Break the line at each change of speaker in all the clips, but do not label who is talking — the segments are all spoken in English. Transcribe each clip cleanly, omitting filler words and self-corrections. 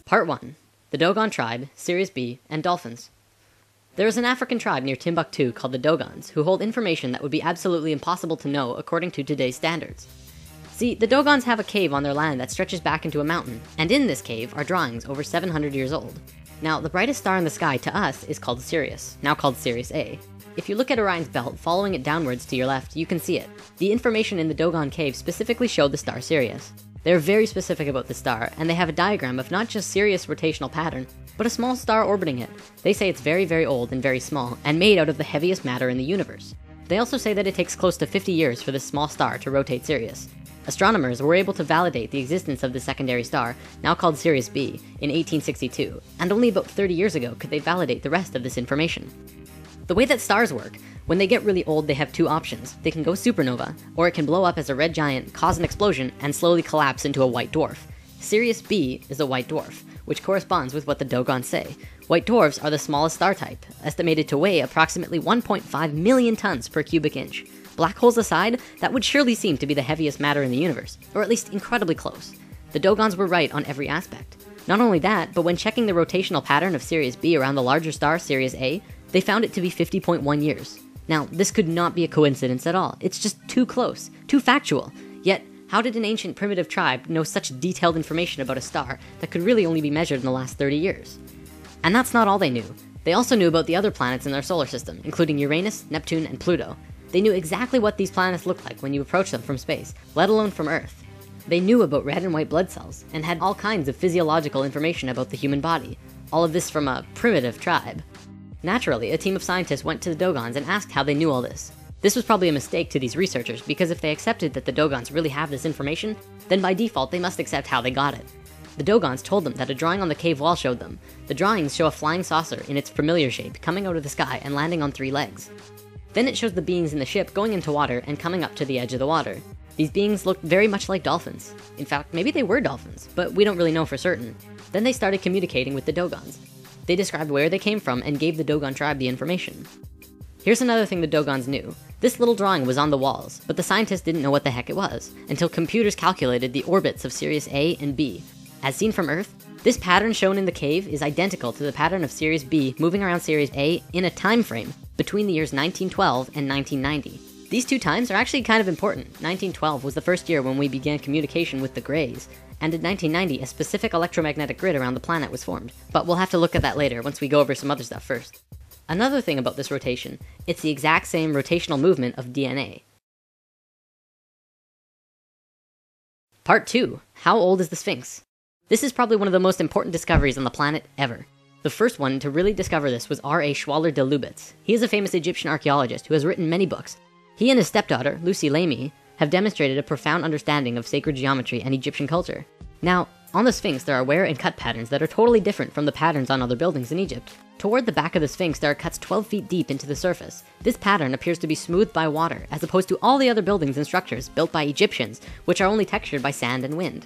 Part 1. The Dogon Tribe, Sirius B, and Dolphins. There is an African tribe near Timbuktu called the Dogons, who hold information that would be absolutely impossible to know according to today's standards. See, the Dogons have a cave on their land that stretches back into a mountain, and in this cave are drawings over 700 years old. Now, the brightest star in the sky to us is called Sirius, now called Sirius A. If you look at Orion's belt, following it downwards to your left, you can see it. The information in the Dogon cave specifically showed the star Sirius. They're very specific about the star, and they have a diagram of not just Sirius' rotational pattern, but a small star orbiting it. They say it's very, very old and very small, and made out of the heaviest matter in the universe. They also say that it takes close to 50 years for this small star to rotate Sirius. Astronomers were able to validate the existence of the secondary star, now called Sirius B, in 1862, and only about 30 years ago could they validate the rest of this information. The way that stars work, when they get really old, they have two options. They can go supernova, or it can blow up as a red giant, cause an explosion, and slowly collapse into a white dwarf. Sirius B is a white dwarf, which corresponds with what the Dogons say. White dwarfs are the smallest star type, estimated to weigh approximately 1.5 million tons per cubic inch. Black holes aside, that would surely seem to be the heaviest matter in the universe, or at least incredibly close. The Dogons were right on every aspect. Not only that, but when checking the rotational pattern of Sirius B around the larger star Sirius A, they found it to be 50.1 years. Now, this could not be a coincidence at all. It's just too close, too factual. Yet, how did an ancient primitive tribe know such detailed information about a star that could really only be measured in the last 30 years? And that's not all they knew. They also knew about the other planets in their solar system, including Uranus, Neptune, and Pluto. They knew exactly what these planets looked like when you approach them from space, let alone from Earth. They knew about red and white blood cells, and had all kinds of physiological information about the human body. All of this from a primitive tribe. Naturally, a team of scientists went to the Dogons and asked how they knew all this. This was probably a mistake to these researchers, because if they accepted that the Dogons really have this information, then by default they must accept how they got it. The Dogons told them that a drawing on the cave wall showed them. The drawings show a flying saucer in its familiar shape coming out of the sky and landing on 3 legs. Then it shows the beings in the ship going into water and coming up to the edge of the water. These beings looked very much like dolphins. In fact, maybe they were dolphins, but we don't really know for certain. Then they started communicating with the Dogons. They described where they came from and gave the Dogon tribe the information. Here's another thing the Dogons knew. This little drawing was on the walls, but the scientists didn't know what the heck it was, until computers calculated the orbits of Sirius A and B. As seen from Earth, this pattern shown in the cave is identical to the pattern of Sirius B moving around Sirius A in a time frame between the years 1912 and 1990. These two times are actually kind of important. 1912 was the first year when we began communication with the Greys, and in 1990, a specific electromagnetic grid around the planet was formed. But we'll have to look at that later once we go over some other stuff first. Another thing about this rotation, it's the exact same rotational movement of DNA. Part 2. How old is the Sphinx? This is probably one of the most important discoveries on the planet ever. The first one to really discover this was R.A. Schwaller de Lubitz. He is a famous Egyptian archaeologist who has written many books. He and his stepdaughter, Lucy Lamy, have demonstrated a profound understanding of sacred geometry and Egyptian culture. Now, on the Sphinx there are wear and cut patterns that are totally different from the patterns on other buildings in Egypt. Toward the back of the Sphinx there are cuts 12 feet deep into the surface. This pattern appears to be smoothed by water, as opposed to all the other buildings and structures built by Egyptians, which are only textured by sand and wind.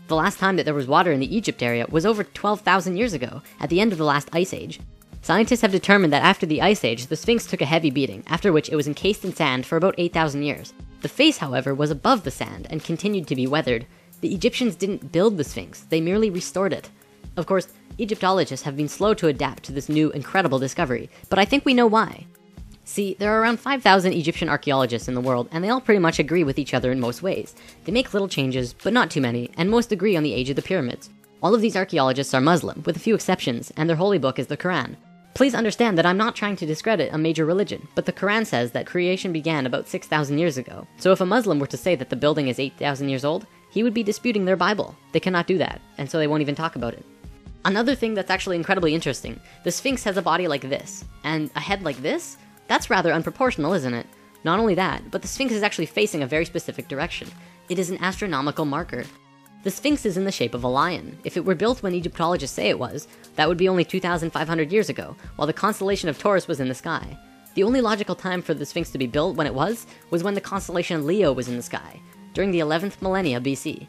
The last time that there was water in the Egypt area was over 12,000 years ago, at the end of the last ice age. Scientists have determined that after the ice age, the Sphinx took a heavy beating, after which it was encased in sand for about 8,000 years. The face, however, was above the sand and continued to be weathered. The Egyptians didn't build the Sphinx, they merely restored it. Of course, Egyptologists have been slow to adapt to this new, incredible discovery, but I think we know why. See, there are around 5,000 Egyptian archaeologists in the world, and they all pretty much agree with each other in most ways. They make little changes, but not too many, and most agree on the age of the pyramids. All of these archaeologists are Muslim, with a few exceptions, and their holy book is the Quran. Please understand that I'm not trying to discredit a major religion, but the Quran says that creation began about 6,000 years ago. So if a Muslim were to say that the building is 8,000 years old, he would be disputing their Bible. They cannot do that, and so they won't even talk about it. Another thing that's actually incredibly interesting, the Sphinx has a body like this, and a head like this? That's rather unproportional, isn't it? Not only that, but the Sphinx is actually facing a very specific direction. It is an astronomical marker. The Sphinx is in the shape of a lion. If it were built when Egyptologists say it was, that would be only 2,500 years ago, while the constellation of Taurus was in the sky. The only logical time for the Sphinx to be built when it was when the constellation Leo was in the sky, during the 11th millennia BC.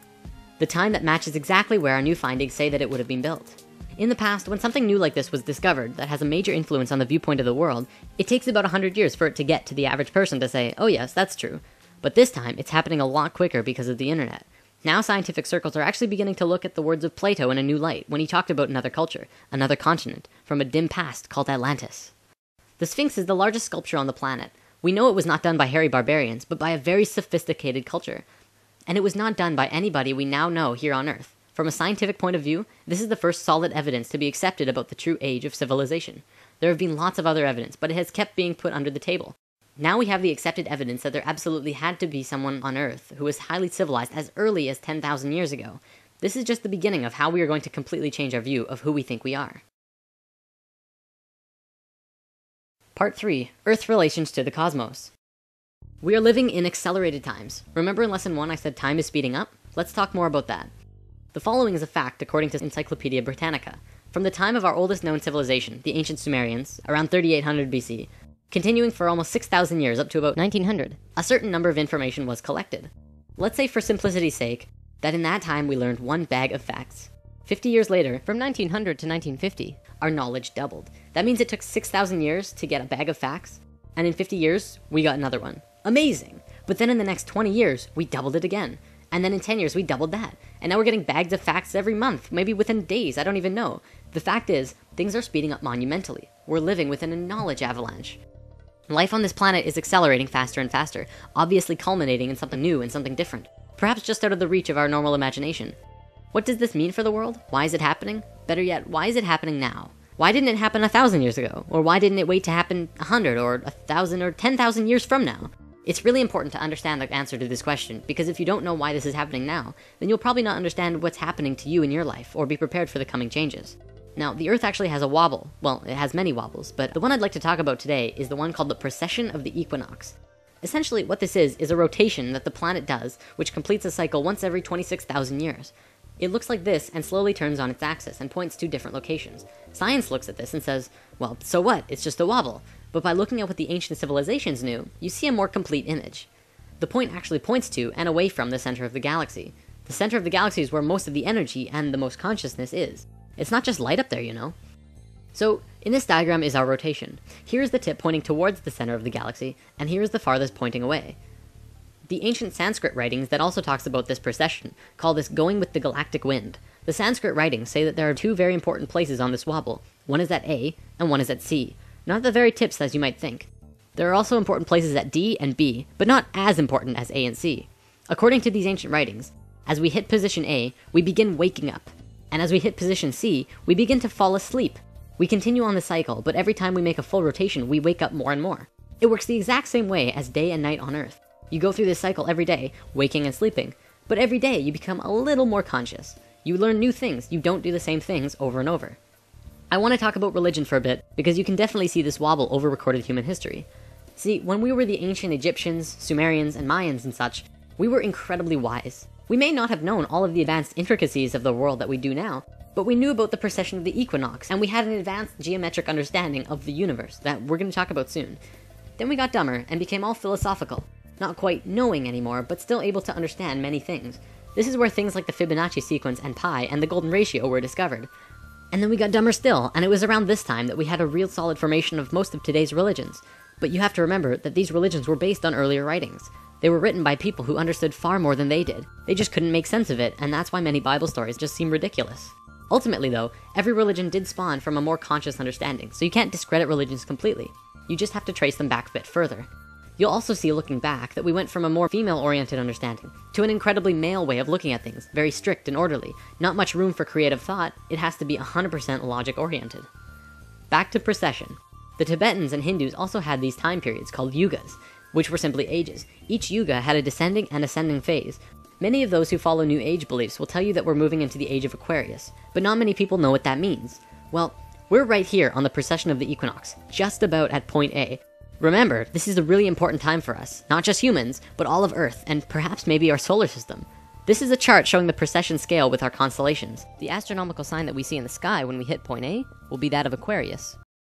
The time that matches exactly where our new findings say that it would have been built. In the past, when something new like this was discovered that has a major influence on the viewpoint of the world, it takes about 100 years for it to get to the average person to say, oh yes, that's true. But this time, it's happening a lot quicker because of the internet. Now scientific circles are actually beginning to look at the words of Plato in a new light when he talked about another culture, another continent, from a dim past called Atlantis. The Sphinx is the largest sculpture on the planet. We know it was not done by hairy barbarians, but by a very sophisticated culture. And it was not done by anybody we now know here on Earth. From a scientific point of view, this is the first solid evidence to be accepted about the true age of civilization. There have been lots of other evidence, but it has kept being put under the table. Now we have the accepted evidence that there absolutely had to be someone on Earth who was highly civilized as early as 10,000 years ago. This is just the beginning of how we are going to completely change our view of who we think we are. Part 3. Earth's relations to the cosmos. We are living in accelerated times. Remember in lesson 1 I said time is speeding up? Let's talk more about that. The following is a fact according to Encyclopedia Britannica. From the time of our oldest known civilization, the ancient Sumerians, around 3800 BC, continuing for almost 6,000 years up to about 1900, a certain number of information was collected. Let's say for simplicity's sake, that in that time we learned one bag of facts. 50 years later, from 1900 to 1950, our knowledge doubled. That means it took 6,000 years to get a bag of facts, and in 50 years, we got another one. Amazing! But then in the next 20 years, we doubled it again. And then in 10 years, we doubled that. And now we're getting bags of facts every month, maybe within days, I don't even know. The fact is, things are speeding up monumentally. We're living within a knowledge avalanche. Life on this planet is accelerating faster and faster, obviously culminating in something new and something different. Perhaps just out of the reach of our normal imagination. What does this mean for the world? Why is it happening? Better yet, why is it happening now? Why didn't it happen 1,000 years ago? Or why didn't it wait to happen 100 or 1,000 or 10,000 years from now? It's really important to understand the answer to this question, because if you don't know why this is happening now, then you'll probably not understand what's happening to you in your life, or be prepared for the coming changes. Now, the Earth actually has a wobble. Well, it has many wobbles, but the one I'd like to talk about today is the one called the precession of the Equinox. Essentially, what this is a rotation that the planet does, which completes a cycle once every 26,000 years. It looks like this and slowly turns on its axis and points to different locations. Science looks at this and says, well, so what? It's just a wobble. But by looking at what the ancient civilizations knew, you see a more complete image. The point actually points to and away from the center of the galaxy. The center of the galaxy is where most of the energy and the most consciousness is. It's not just light up there, you know. So, in this diagram is our rotation. Here's the tip pointing towards the center of the galaxy, and here's the farthest pointing away. The ancient Sanskrit writings that also talks about this precession call this going with the galactic wind. The Sanskrit writings say that there are two very important places on this wobble. One is at A, and one is at C. Not at the very tips as you might think. There are also important places at D and B, but not as important as A and C. According to these ancient writings, as we hit position A, we begin waking up. And as we hit position C, we begin to fall asleep. We continue on the cycle, but every time we make a full rotation, we wake up more and more. It works the exact same way as day and night on Earth. You go through this cycle every day, waking and sleeping, but every day you become a little more conscious. You learn new things, you don't do the same things over and over. I want to talk about religion for a bit, because you can definitely see this wobble over recorded human history. See, when we were the ancient Egyptians, Sumerians, and Mayans and such, we were incredibly wise. We may not have known all of the advanced intricacies of the world that we do now, but we knew about the precession of the equinox, and we had an advanced geometric understanding of the universe that we're going to talk about soon. Then we got dumber and became all philosophical. Not quite knowing anymore, but still able to understand many things. This is where things like the Fibonacci sequence and pi and the golden ratio were discovered. And then we got dumber still, and it was around this time that we had a real solid formation of most of today's religions. But you have to remember that these religions were based on earlier writings. They were written by people who understood far more than they did. They just couldn't make sense of it, and that's why many Bible stories just seem ridiculous. Ultimately though, every religion did spawn from a more conscious understanding, so you can't discredit religions completely. You just have to trace them back a bit further. You'll also see looking back that we went from a more female-oriented understanding to an incredibly male way of looking at things, very strict and orderly. Not much room for creative thought, it has to be 100% logic-oriented. Back to precession. The Tibetans and Hindus also had these time periods called yugas, which were simply ages. Each yuga had a descending and ascending phase. Many of those who follow New Age beliefs will tell you that we're moving into the age of Aquarius, but not many people know what that means. Well, we're right here on the precession of the equinox, just about at point A. Remember, this is a really important time for us, not just humans, but all of Earth, and perhaps maybe our solar system. This is a chart showing the precession scale with our constellations. The astronomical sign that we see in the sky when we hit point A will be that of Aquarius.